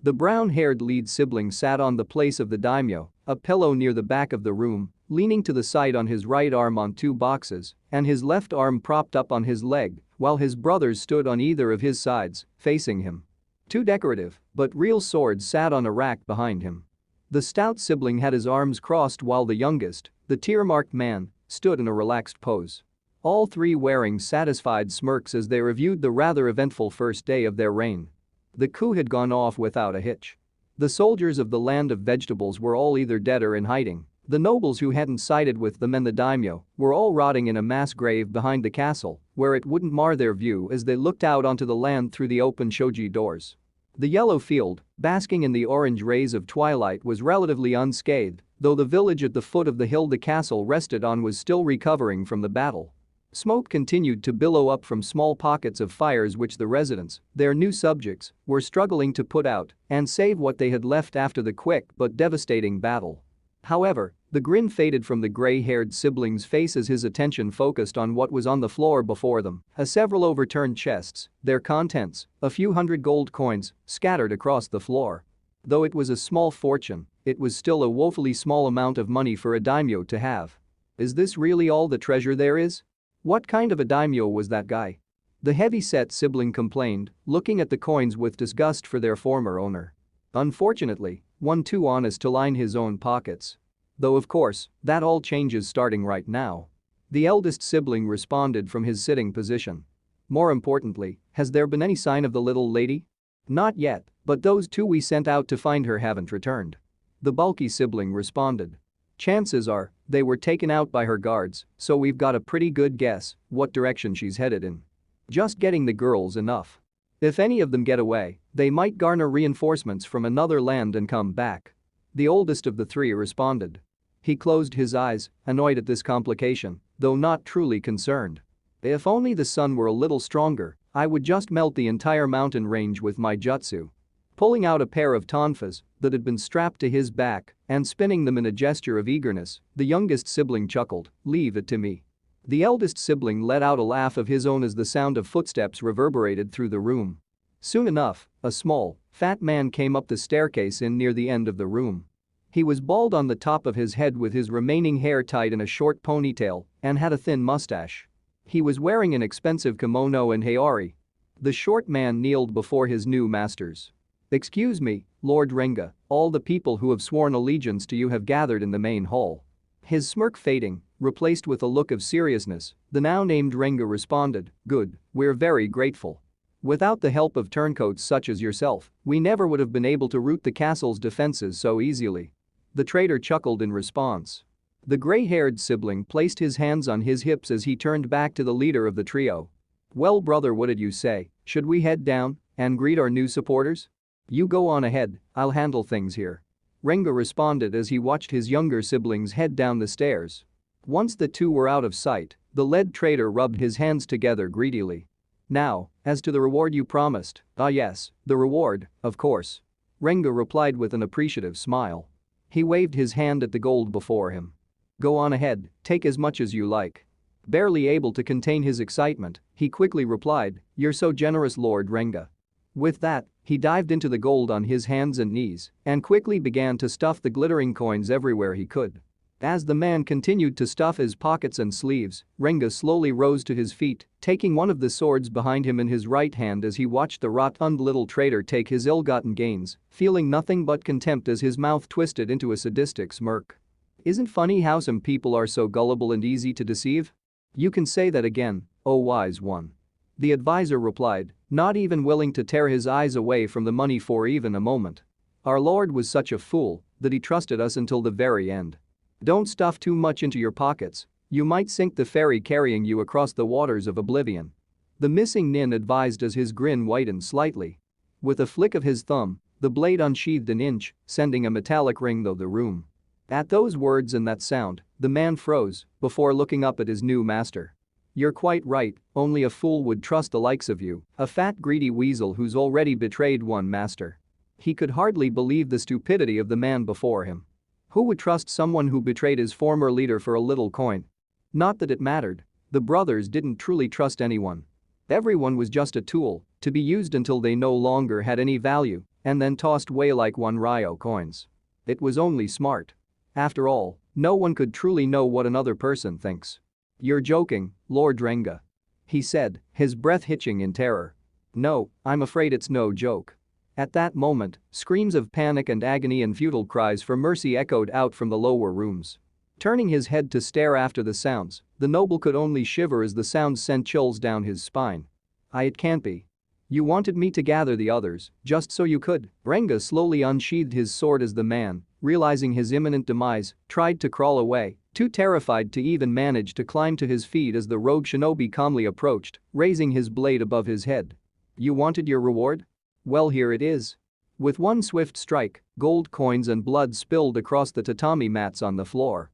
The brown-haired lead sibling sat on the place of the daimyo, a pillow near the back of the room, leaning to the side on his right arm on two boxes, and his left arm propped up on his leg, while his brothers stood on either of his sides, facing him. Two decorative, but real swords sat on a rack behind him. The stout sibling had his arms crossed while the youngest, the tear-marked man, stood in a relaxed pose. All three wearing satisfied smirks as they reviewed the rather eventful first day of their reign. The coup had gone off without a hitch. The soldiers of the land of vegetables were all either dead or in hiding. The nobles who hadn't sided with them and the daimyo were all rotting in a mass grave behind the castle, where it wouldn't mar their view as they looked out onto the land through the open shoji doors. The yellow field, basking in the orange rays of twilight, was relatively unscathed, though the village at the foot of the hill the castle rested on was still recovering from the battle. Smoke continued to billow up from small pockets of fires which the residents, their new subjects, were struggling to put out and save what they had left after the quick but devastating battle. However, the grin faded from the gray-haired sibling's face as his attention focused on what was on the floor before them, several overturned chests, their contents, a few hundred gold coins, scattered across the floor. Though it was a small fortune, it was still a woefully small amount of money for a daimyo to have. Is this really all the treasure there is? What kind of a daimyo was that guy? The heavy-set sibling complained, looking at the coins with disgust for their former owner. Unfortunately, one too honest to line his own pockets. Though of course, that all changes starting right now. The eldest sibling responded from his sitting position. More importantly, has there been any sign of the little lady? Not yet, but those two we sent out to find her haven't returned. The bulky sibling responded. Chances are, they were taken out by her guards, so we've got a pretty good guess what direction she's headed in. Just getting the girls enough. If any of them get away, they might garner reinforcements from another land and come back. The oldest of the three responded. He closed his eyes, annoyed at this complication, though not truly concerned. If only the sun were a little stronger, I would just melt the entire mountain range with my jutsu. Pulling out a pair of tonfas that had been strapped to his back and spinning them in a gesture of eagerness, the youngest sibling chuckled, leave it to me. The eldest sibling let out a laugh of his own as the sound of footsteps reverberated through the room. Soon enough, a small, fat man came up the staircase in near the end of the room. He was bald on the top of his head with his remaining hair tied in a short ponytail and had a thin mustache. He was wearing an expensive kimono and heiari. The short man kneeled before his new masters. Excuse me, Lord Renga, all the people who have sworn allegiance to you have gathered in the main hall. His smirk fading, replaced with a look of seriousness, the now named Renga responded, good, we're very grateful. Without the help of turncoats such as yourself, we never would have been able to rout the castle's defenses so easily. The traitor chuckled in response. The gray-haired sibling placed his hands on his hips as he turned back to the leader of the trio. "Well, brother, what did you say? Should we head down and greet our new supporters?" "You go on ahead, I'll handle things here." Renga responded as he watched his younger siblings head down the stairs. Once the two were out of sight, the lead trader rubbed his hands together greedily. "Now, as to the reward you promised." "Ah yes, the reward, of course." Renga replied with an appreciative smile. He waved his hand at the gold before him. "Go on ahead, take as much as you like." Barely able to contain his excitement, he quickly replied, "You're so generous, Lord Renga." With that, he dived into the gold on his hands and knees and quickly began to stuff the glittering coins everywhere he could. As the man continued to stuff his pockets and sleeves, Renga slowly rose to his feet, taking one of the swords behind him in his right hand as he watched the rotund little trader take his ill-gotten gains, feeling nothing but contempt as his mouth twisted into a sadistic smirk. "Isn't funny how some people are so gullible and easy to deceive?" "You can say that again, oh wise one." The advisor replied, not even willing to tear his eyes away from the money for even a moment. "Our Lord was such a fool that he trusted us until the very end. Don't stuff too much into your pockets, you might sink the ferry carrying you across the waters of oblivion." The missing nin advised as his grin whitened slightly. With a flick of his thumb, the blade unsheathed an inch, sending a metallic ring through the room. At those words and that sound, the man froze before looking up at his new master. "You're quite right, only a fool would trust the likes of you, a fat greedy weasel who's already betrayed one master." He could hardly believe the stupidity of the man before him. Who would trust someone who betrayed his former leader for a little coin? Not that it mattered. The brothers didn't truly trust anyone. Everyone was just a tool, to be used until they no longer had any value, and then tossed away like 1 Ryo coins. It was only smart. After all, no one could truly know what another person thinks. "You're joking, Lord Renga," he said, his breath hitching in terror. "No, I'm afraid it's no joke." At that moment, screams of panic and agony and futile cries for mercy echoed out from the lower rooms. Turning his head to stare after the sounds, the noble could only shiver as the sounds sent chills down his spine. It can't be. You wanted me to gather the others, just so you could." Renga slowly unsheathed his sword as the man, realizing his imminent demise, tried to crawl away, too terrified to even manage to climb to his feet as the rogue shinobi calmly approached, raising his blade above his head. "You wanted your reward? Well, here it is." With one swift strike, gold coins and blood spilled across the tatami mats on the floor.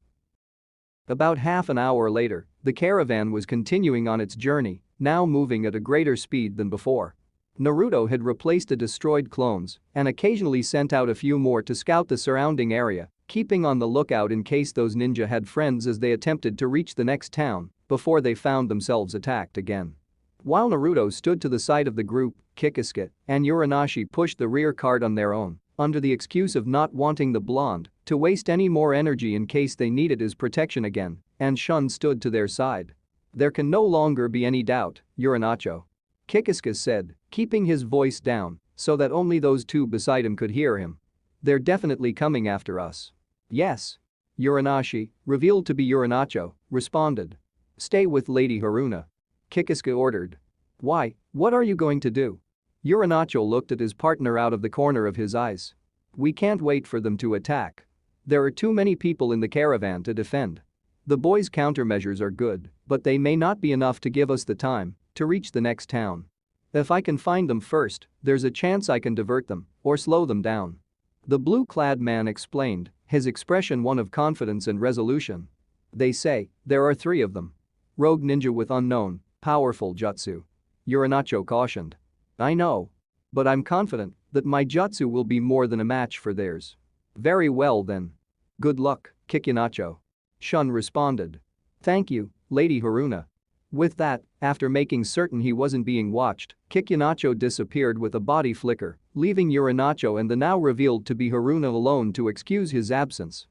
About half an hour later, the caravan was continuing on its journey, now moving at a greater speed than before. Naruto had replaced the destroyed clones and occasionally sent out a few more to scout the surrounding area, keeping on the lookout in case those ninja had friends as they attempted to reach the next town before they found themselves attacked again. While Naruto stood to the side of the group, Kikisuke and Uranashi pushed the rear cart on their own, under the excuse of not wanting the blonde to waste any more energy in case they needed his protection again, and Shun stood to their side. "There can no longer be any doubt, Uranacho," Kikisuke said, keeping his voice down so that only those two beside him could hear him. "They're definitely coming after us." "Yes." Uranashi, revealed to be Uranacho, responded. "Stay with Lady Haruna," Kikisuke ordered. "Why, what are you going to do?" Uranacho looked at his partner out of the corner of his eyes. "We can't wait for them to attack. There are too many people in the caravan to defend. The boys' countermeasures are good, but they may not be enough to give us the time to reach the next town. If I can find them first, there's a chance I can divert them or slow them down." The blue-clad man explained, his expression one of confidence and resolution. "They say there are 3 of them. Rogue ninja with unknown, powerful jutsu," Uranacho cautioned. "I know. But I'm confident that my jutsu will be more than a match for theirs." "Very well then. Good luck, Kikunacho," Shun responded. "Thank you, Lady Haruna." With that, after making certain he wasn't being watched, Kikunacho disappeared with a body flicker, leaving Uranacho and the now revealed to be Haruna alone to excuse his absence.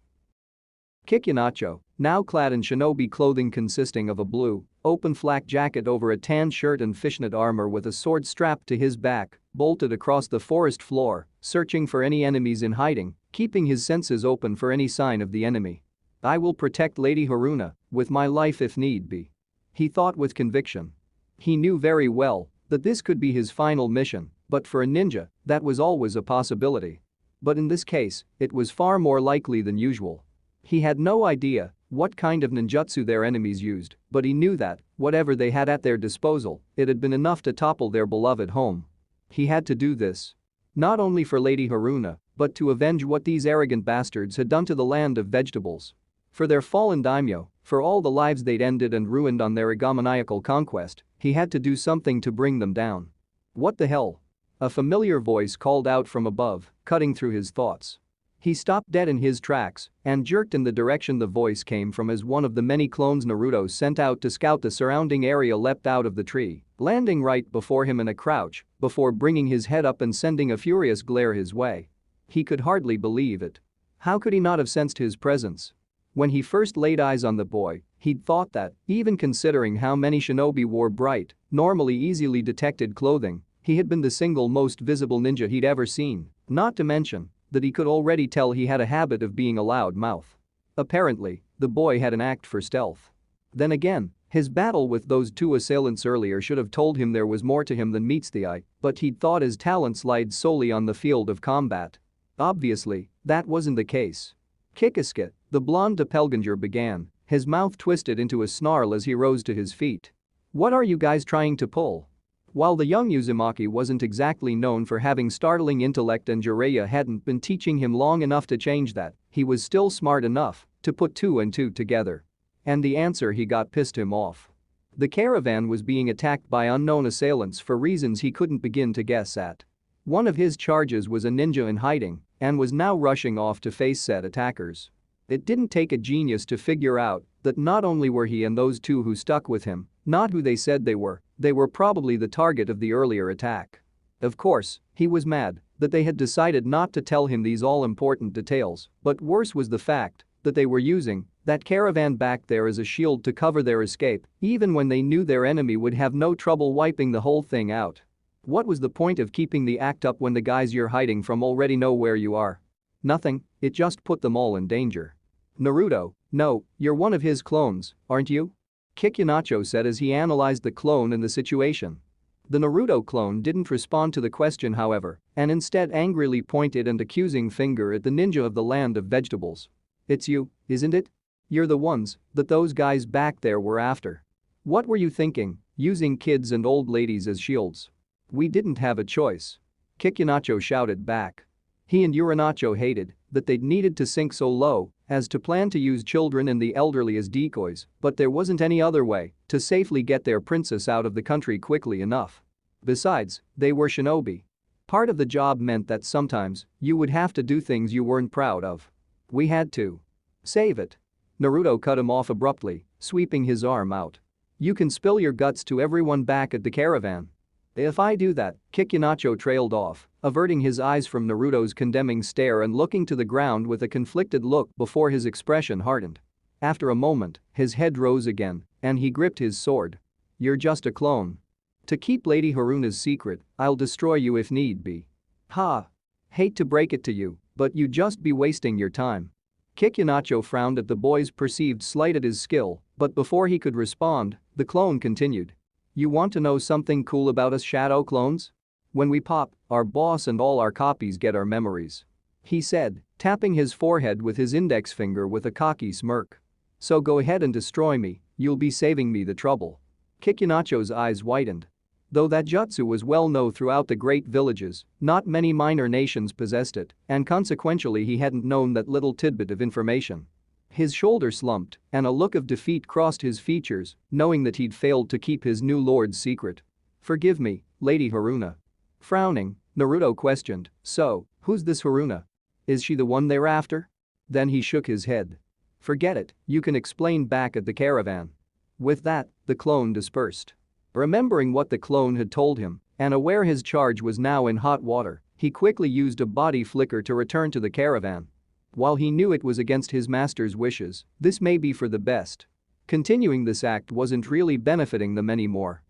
Kikunacho, now clad in shinobi clothing consisting of a blue, open flak jacket over a tan shirt and fishnet armor with a sword strapped to his back, bolted across the forest floor, searching for any enemies in hiding, keeping his senses open for any sign of the enemy. "I will protect Lady Haruna with my life if need be," he thought with conviction. He knew very well that this could be his final mission, but for a ninja, that was always a possibility. But in this case, it was far more likely than usual. He had no idea what kind of ninjutsu their enemies used, but he knew that, whatever they had at their disposal, it had been enough to topple their beloved home. He had to do this. Not only for Lady Haruna, but to avenge what these arrogant bastards had done to the land of vegetables. For their fallen daimyo, for all the lives they'd ended and ruined on their egomaniacal conquest, he had to do something to bring them down. What the hell? A familiar voice called out from above, cutting through his thoughts. He stopped dead in his tracks and jerked in the direction the voice came from as one of the many clones Naruto sent out to scout the surrounding area leapt out of the tree, landing right before him in a crouch before bringing his head up and sending a furious glare his way. He could hardly believe it. How could he not have sensed his presence? When he first laid eyes on the boy, he'd thought that, even considering how many shinobi wore bright, normally easily detected clothing, he had been the single most visible ninja he'd ever seen, not to mention that he could already tell he had a habit of being a loud mouth. Apparently, the boy had an act for stealth. Then again, his battle with those two assailants earlier should have told him there was more to him than meets the eye, but he'd thought his talents lied solely on the field of combat. Obviously, that wasn't the case. Kikisuke, the blonde doppelganger began, his mouth twisted into a snarl as he rose to his feet. What are you guys trying to pull? While the young Uzumaki wasn't exactly known for having startling intellect and Jiraiya hadn't been teaching him long enough to change that, he was still smart enough to put two and two together. And the answer he got pissed him off. The caravan was being attacked by unknown assailants for reasons he couldn't begin to guess at. One of his charges was a ninja in hiding and was now rushing off to face said attackers. It didn't take a genius to figure out that not only were he and those two who stuck with him not who they said they were probably the target of the earlier attack. Of course, he was mad that they had decided not to tell him these all-important details, but worse was the fact that they were using that caravan back there as a shield to cover their escape, even when they knew their enemy would have no trouble wiping the whole thing out. What was the point of keeping the act up when the guys you're hiding from already know where you are? Nothing, it just put them all in danger. Naruto, no, you're one of his clones, aren't you? Kikunacho said as he analyzed the clone and the situation. The Naruto clone didn't respond to the question however, and instead angrily pointed an accusing finger at the ninja of the land of vegetables. It's you, isn't it? You're the ones that those guys back there were after. What were you thinking, using kids and old ladies as shields? We didn't have a choice. Kikunacho shouted back. He and Urinacho hated that they'd needed to sink so low as to plan to use children and the elderly as decoys, but there wasn't any other way to safely get their princess out of the country quickly enough. Besides, they were shinobi. Part of the job meant that sometimes you would have to do things you weren't proud of. We had to. Save it. Naruto cut him off abruptly, sweeping his arm out. You can spill your guts to everyone back at the caravan. If I do that, Kikunacho trailed off, averting his eyes from Naruto's condemning stare and looking to the ground with a conflicted look before his expression hardened. After a moment, his head rose again, and he gripped his sword. You're just a clone. To keep Lady Haruna's secret, I'll destroy you if need be. Ha! Hate to break it to you, but you'd just be wasting your time. Kikunacho frowned at the boy's perceived slight at his skill, but before he could respond, the clone continued. You want to know something cool about us shadow clones? When we pop, our boss and all our copies get our memories. He said, tapping his forehead with his index finger with a cocky smirk. So go ahead and destroy me, you'll be saving me the trouble. Kikunacho's eyes widened. Though that jutsu was well known throughout the great villages, not many minor nations possessed it, and consequentially he hadn't known that little tidbit of information. His shoulder slumped, and a look of defeat crossed his features, knowing that he'd failed to keep his new lord's secret. Forgive me, Lady Haruna. Frowning, Naruto questioned, so, who's this Haruna? Is she the one they're after? Then he shook his head. Forget it, you can explain back at the caravan. With that, the clone dispersed. Remembering what the clone had told him, and aware his charge was now in hot water, he quickly used a body flicker to return to the caravan. While he knew it was against his master's wishes, this may be for the best. Continuing this act wasn't really benefiting them anymore.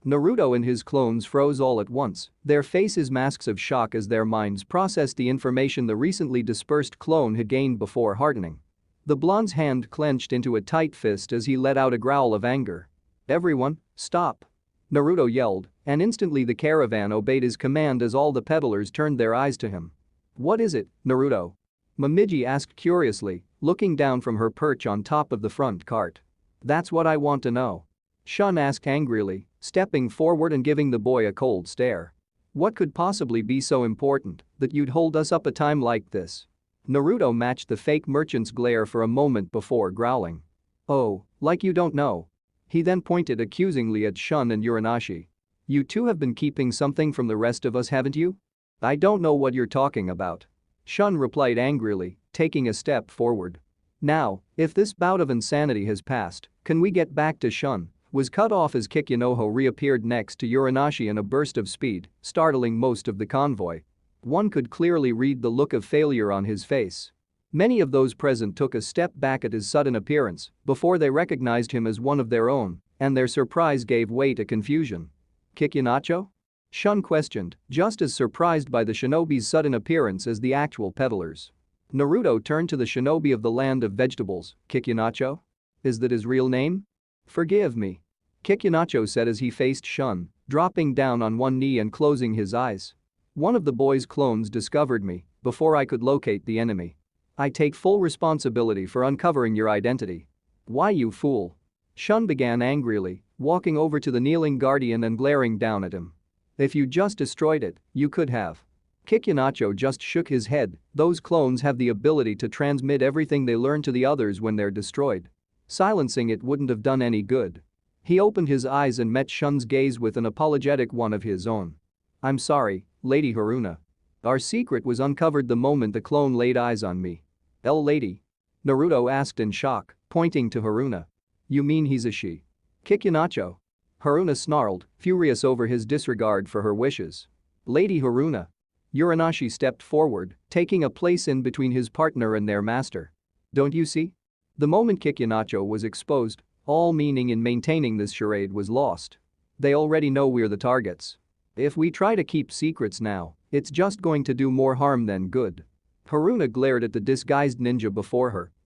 Naruto and his clones froze all at once, their faces masks of shock as their minds processed the information the recently dispersed clone had gained before hardening. The blonde's hand clenched into a tight fist as he let out a growl of anger. Everyone, stop! Naruto yelled, and instantly the caravan obeyed his command as all the peddlers turned their eyes to him. What is it, Naruto? Momiji asked curiously looking down from her perch on top of the front cart. "That's what I want to know." Shun asked angrily, stepping forward and giving the boy a cold stare. "What could possibly be so important that you'd hold us up a time like this?" Naruto matched the fake merchant's glare for a moment before growling. "Oh, like you don't know." He then pointed accusingly at Shun and Uranashi. "You two have been keeping something from the rest of us, haven't you?" "I don't know what you're talking about." Shun replied angrily, taking a step forward. "Now, if this bout of insanity has passed, can we get back to Shun?" Was cut off as Kikunoho reappeared next to Uranashi in a burst of speed, startling most of the convoy. One could clearly read the look of failure on his face. Many of those present took a step back at his sudden appearance before they recognized him as one of their own, and their surprise gave way to confusion. "Kikunacho?" Shun questioned, just as surprised by the shinobi's sudden appearance as the actual peddlers. Naruto turned to the shinobi of the land of vegetables. "Kikunacho? Is that his real name?" "Forgive me," Kikunacho said as he faced Shun, dropping down on one knee and closing his eyes. "One of the boy's clones discovered me before I could locate the enemy. I take full responsibility for uncovering your identity." "Why, you fool?" Shun began angrily, walking over to the kneeling guardian and glaring down at him. "If you just destroyed it, you could have." Kikunacho just shook his head. "Those clones have the ability to transmit everything they learn to the others when they're destroyed. Silencing it wouldn't have done any good." He opened his eyes and met Shun's gaze with an apologetic one of his own. "I'm sorry, Lady Haruna. Our secret was uncovered the moment the clone laid eyes on me." "Lady?" Naruto asked in shock, pointing to Haruna. "You mean he's a she?" "Kikunacho?" Haruna snarled, furious over his disregard for her wishes. "Lady Haruna." Uranashi stepped forward, taking a place in between his partner and their master. "Don't you see? The moment Kikunacho was exposed, all meaning in maintaining this charade was lost. They already know we're the targets. If we try to keep secrets now, it's just going to do more harm than good." Haruna glared at the disguised ninja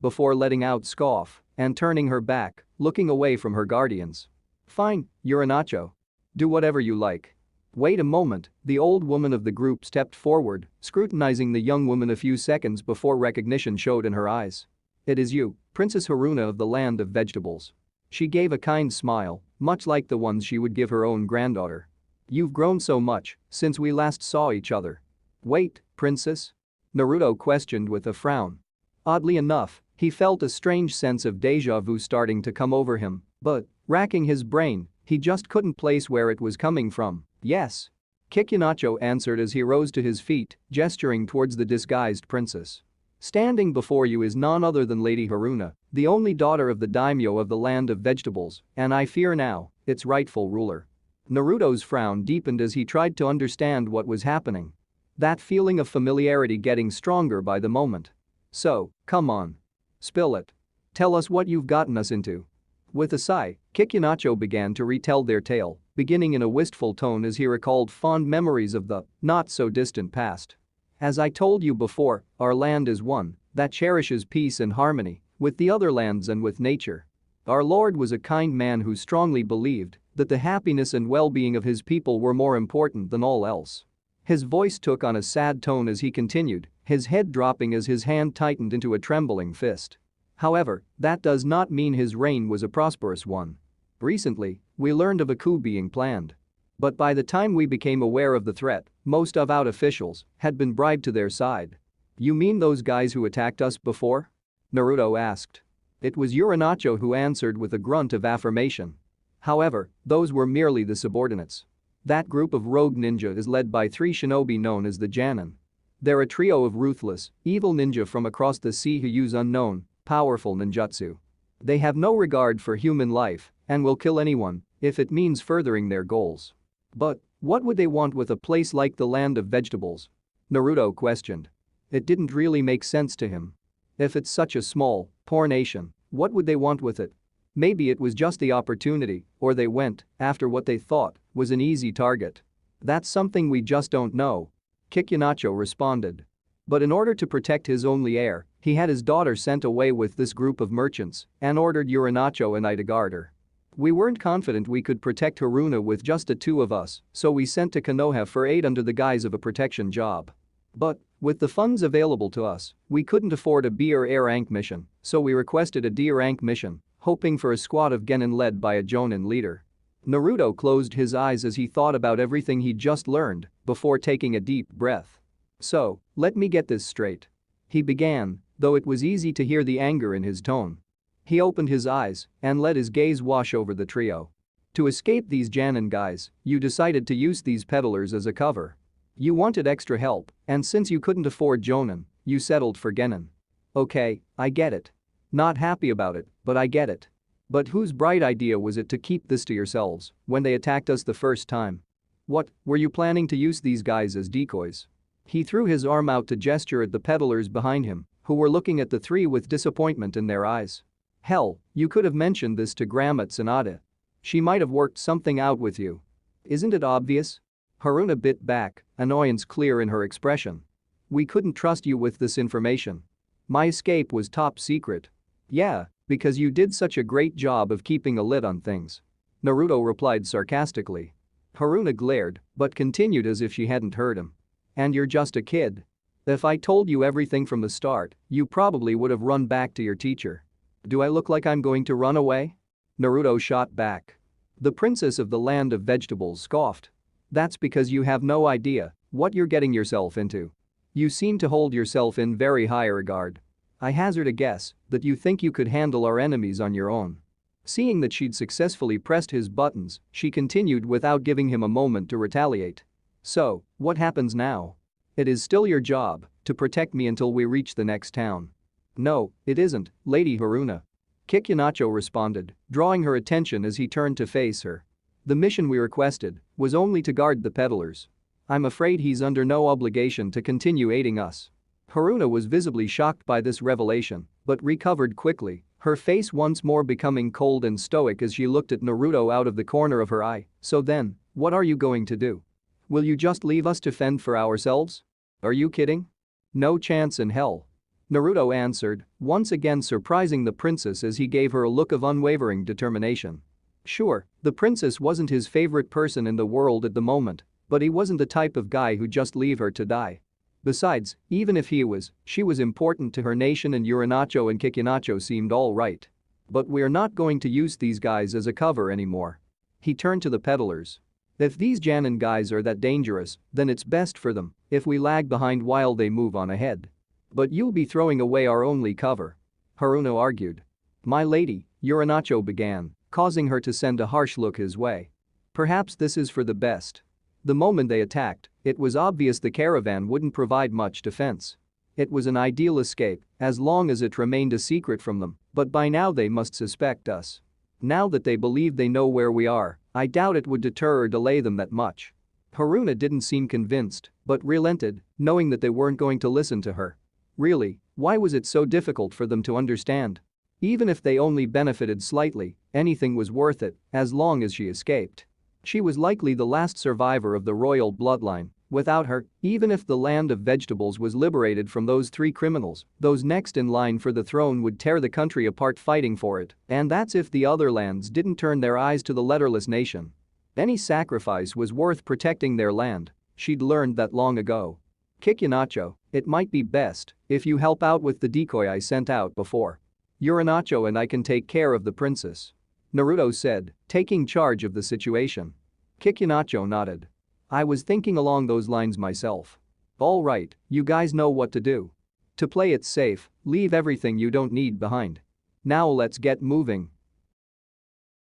before letting out scoff and turning her back, looking away from her guardians. "Fine, Uranacho. Do whatever you like." "Wait a moment," the old woman of the group stepped forward, scrutinizing the young woman a few seconds before recognition showed in her eyes. "It is you, Princess Haruna of the land of vegetables." She gave a kind smile, much like the ones she would give her own granddaughter. "You've grown so much since we last saw each other." "Wait, princess?" Naruto questioned with a frown. Oddly enough, he felt a strange sense of déjà vu starting to come over him, but, racking his brain, he just couldn't place where it was coming from. "Yes." Kikunacho answered as he rose to his feet, gesturing towards the disguised princess. "Standing before you is none other than Lady Haruna, the only daughter of the daimyo of the land of vegetables, and I fear now, its rightful ruler." Naruto's frown deepened as he tried to understand what was happening. That feeling of familiarity getting stronger by the moment. "So, come on. Spill it. Tell us what you've gotten us into." With a sigh, Kikunacho began to retell their tale, beginning in a wistful tone as he recalled fond memories of the not-so-distant past. "As I told you before, our land is one that cherishes peace and harmony with the other lands and with nature. Our lord was a kind man who strongly believed that the happiness and well-being of his people were more important than all else." His voice took on a sad tone as he continued, his head dropping as his hand tightened into a trembling fist. "However, that does not mean his reign was a prosperous one. Recently, we learned of a coup being planned. But by the time we became aware of the threat, most of our officials had been bribed to their side." "You mean those guys who attacked us before?" Naruto asked. It was Uranacho who answered with a grunt of affirmation. "However, those were merely the subordinates. That group of rogue ninja is led by 3 shinobi known as the Janin. They're a trio of ruthless, evil ninja from across the sea who use unknown, powerful ninjutsu. They have no regard for human life and will kill anyone if it means furthering their goals." "But what would they want with a place like the land of vegetables?" Naruto questioned. It didn't really make sense to him. If it's such a small, poor nation, what would they want with it? Maybe it was just the opportunity, or they went after what they thought was an easy target. "That's something we just don't know," Kikunacho responded. But in order to protect his only heir, he had his daughter sent away with this group of merchants and ordered Uranacho and I to guard her. "We weren't confident we could protect Haruna with just the 2 of us, so we sent to Konoha for aid under the guise of a protection job. But With the funds available to us, we couldn't afford a B or A rank mission, so we requested a D rank mission, hoping for a squad of genin led by a Jonin leader. Naruto closed his eyes as he thought about everything he'd just learned before taking a deep breath. So, let me get this straight. He began, though it was easy to hear the anger in his tone. He opened his eyes and let his gaze wash over the trio. To escape these Janin guys, you decided to use these peddlers as a cover. You wanted extra help, and since you couldn't afford Jonin, you settled for Genin. Okay, I get it. Not happy about it, but I get it. But whose bright idea was it to keep this to yourselves when they attacked us the first time? What, were you planning to use these guys as decoys? He threw his arm out to gesture at the peddlers behind him, who were looking at the three with disappointment in their eyes. Hell, you could have mentioned this to Grandma Tsunade. She might have worked something out with you. Isn't it obvious? Haruna bit back, annoyance clear in her expression. We couldn't trust you with this information. My escape was top secret. Yeah, because you did such a great job of keeping a lid on things. Naruto replied sarcastically. Haruna glared, but continued as if she hadn't heard him. And you're just a kid. If I told you everything from the start, you probably would have run back to your teacher. Do I look like I'm going to run away? Naruto shot back. The princess of the land of vegetables scoffed. That's because you have no idea what you're getting yourself into. You seem to hold yourself in very high regard. I hazard a guess that you think you could handle our enemies on your own. Seeing that she'd successfully pressed his buttons, she continued without giving him a moment to retaliate. So, what happens now? It is still your job to protect me until we reach the next town. No, it isn't, Lady Haruna. Kikunacho responded, drawing her attention as he turned to face her. The mission we requested was only to guard the peddlers. I'm afraid he's under no obligation to continue aiding us. Haruna was visibly shocked by this revelation, but recovered quickly, her face once more becoming cold and stoic as she looked at Naruto out of the corner of her eye. So then, what are you going to do? Will you just leave us to fend for ourselves? Are you kidding? No chance in hell. Naruto answered, once again surprising the princess as he gave her a look of unwavering determination. Sure, the princess wasn't his favorite person in the world at the moment, but he wasn't the type of guy who'd just leave her to die. Besides, even if he was, she was important to her nation and Urinacho and Kikunacho seemed all right. But we're not going to use these guys as a cover anymore. He turned to the peddlers. If these Janin guys are that dangerous, then it's best for them if we lag behind while they move on ahead. But you'll be throwing away our only cover. Haruna argued. My lady, Urinacho began, causing her to send a harsh look his way. Perhaps this is for the best. The moment they attacked, it was obvious the caravan wouldn't provide much defense. It was an ideal escape as long as it remained a secret from them, but by now they must suspect us. Now that they believe they know where we are, I doubt it would deter or delay them that much. Haruna didn't seem convinced, but relented, knowing that they weren't going to listen to her. Really, why was it so difficult for them to understand? Even if they only benefited slightly, anything was worth it as long as she escaped. She was likely the last survivor of the royal bloodline. Without her, even if the land of vegetables was liberated from those three criminals, those next in line for the throne would tear the country apart fighting for it, and that's if the other lands didn't turn their eyes to the letterless nation. Any sacrifice was worth protecting their land. She'd learned that long ago. Kikunacho, it might be best if you help out with the decoy I sent out before. Urinacho and I can take care of the princess. Naruto said, taking charge of the situation. Kikunacho nodded. I was thinking along those lines myself. All right, you guys know what to do. To play it safe, leave everything you don't need behind. Now let's get moving.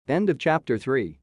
End of chapter 3.